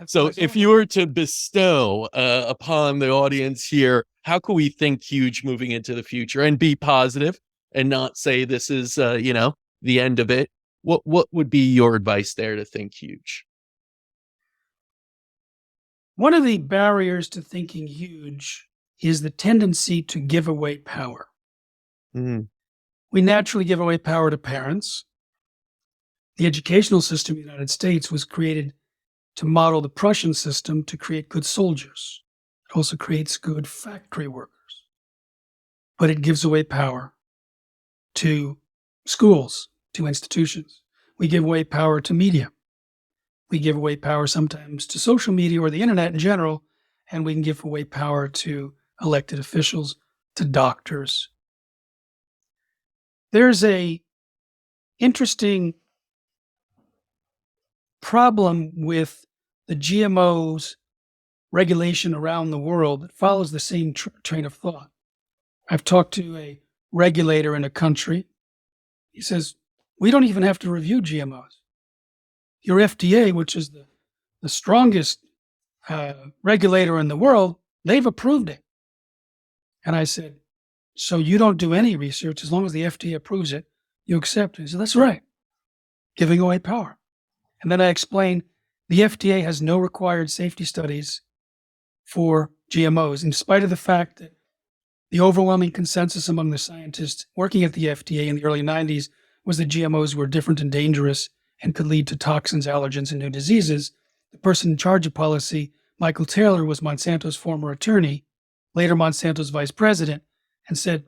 So if you were to bestow upon the audience here, how can we think huge moving into the future and be positive and not say this is, the end of it? What would be your advice there to think huge? One of the barriers to thinking huge is the tendency to give away power. Mm, We naturally give away power to parents. The educational system in the United States was created to model the Prussian system to create good soldiers. It also creates good factory workers. But it gives away power to schools, to institutions. We give away power to media. We give away power sometimes to social media or the internet in general, and we can give away power to elected officials, to doctors. There's a interesting problem with the GMOs regulation around the world that follows the same train of thought. I've talked to a regulator in a country. He says, we don't even have to review GMOs. Your FDA, which is the strongest regulator in the world, they've approved it. And I said, so you don't do any research as long as the FDA approves it, you accept it. He said, that's right, giving away power. And then I explained the FDA has no required safety studies for GMOs, in spite of the fact that the overwhelming consensus among the scientists working at the FDA in the early 90s was that GMOs were different and dangerous and could lead to toxins, allergens, and new diseases. The person in charge of policy, Michael Taylor, was Monsanto's former attorney, later Monsanto's vice president, and said,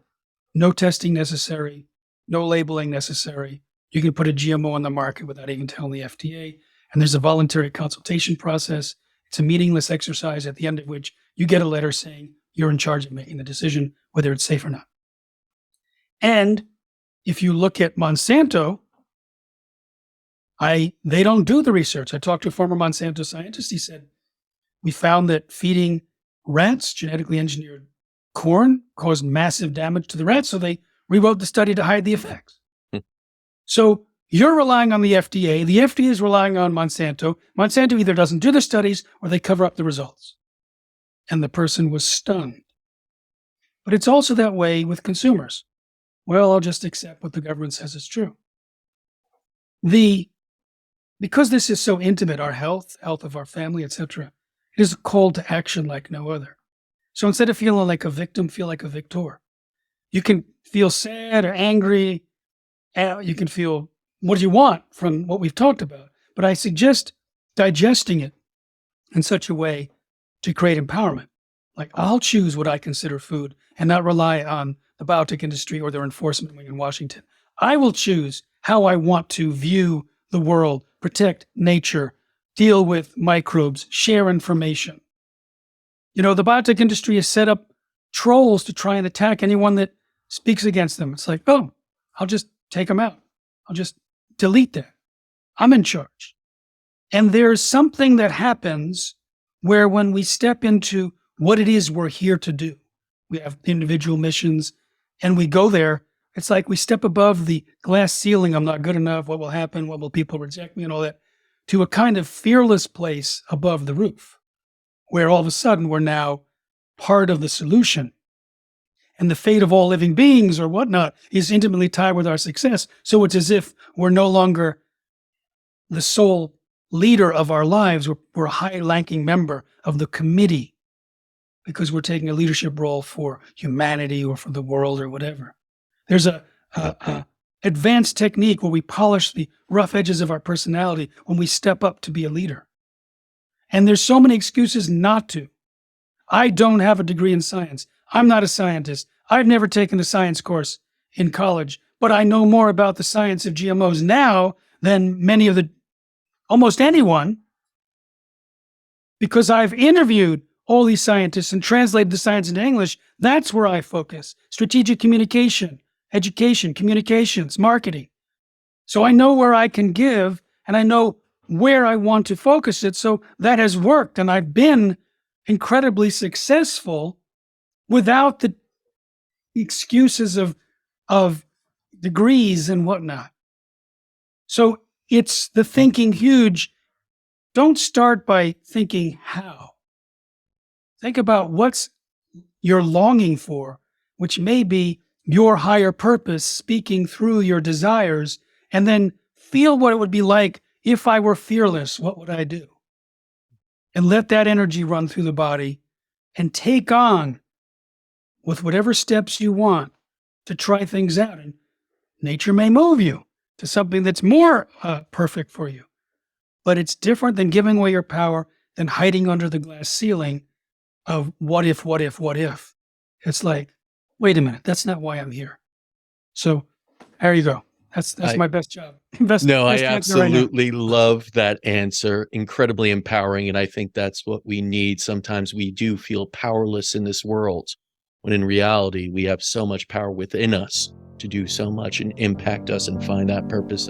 no testing necessary, no labeling necessary. You can put a GMO on the market without even telling the FDA. And there's a voluntary consultation process. It's a meaningless exercise at the end of which you get a letter saying you're in charge of making the decision whether it's safe or not. And if you look at Monsanto, they don't do the research. I talked to a former Monsanto scientist. He said, we found that feeding rats genetically engineered corn caused massive damage to the rats, so they rewrote the study to hide the effects. So you're relying on the FDA. The FDA is relying on Monsanto. Monsanto either doesn't do the studies or they cover up the results. And the person was stunned. But it's also that way with consumers. Well, I'll just accept what the government says is true. Because this is so intimate, our health of our family, etc., it is a call to action like no other. So instead of feeling like a victim, feel like a victor. You can feel sad or angry. You can feel what you want from what we've talked about. But I suggest digesting it in such a way to create empowerment. Like, I'll choose what I consider food and not rely on the biotech industry or their enforcement wing in Washington. I will choose how I want to view the world, protect nature, deal with microbes, share information. The biotech industry has set up trolls to try and attack anyone that speaks against them. It's like, boom, I'll just take them out. I'll just delete that. I'm in charge. And there's something that happens where when we step into what it is we're here to do, we have individual missions and we go there, it's like we step above the glass ceiling, I'm not good enough, what will happen, what will people reject me and all that, to a kind of fearless place above the roof, where all of a sudden we're now part of the solution. And the fate of all living beings or whatnot is intimately tied with our success. So it's as if we're no longer the sole leader of our lives. We're a high-ranking member of the committee because we're taking a leadership role for humanity or for the world or whatever. There's a advanced technique where we polish the rough edges of our personality when we step up to be a leader. And there's so many excuses not to. I don't have a degree in science. I'm not a scientist. I've never taken a science course in college, but I know more about the science of GMOs now than almost anyone, because I've interviewed all these scientists and translated the science into English. That's where I focus. Strategic communication, education, communications, marketing. So I know where I can give and I know where I want to focus it. So that has worked. And I've been incredibly successful without the excuses of degrees and whatnot. So it's the thinking huge. don't start by thinking how. Think about what's you're longing for, which may be your higher purpose speaking through your desires, and then feel what it would be like if I were fearless. What would I do? And let that energy run through the body and take on with whatever steps you want to try things out. And nature may move you to something that's more perfect for you, but it's different than giving away your power, than hiding under the glass ceiling of what if, what if, what if. It's like, wait a minute, that's not why I'm here. So there you go. That's I my best job. Best, No, I best answer right now. absolutely love that answer. Incredibly empowering. And I think that's what we need. Sometimes we do feel powerless in this world, when in reality, we have so much power within us to do so much and impact us and find that purpose.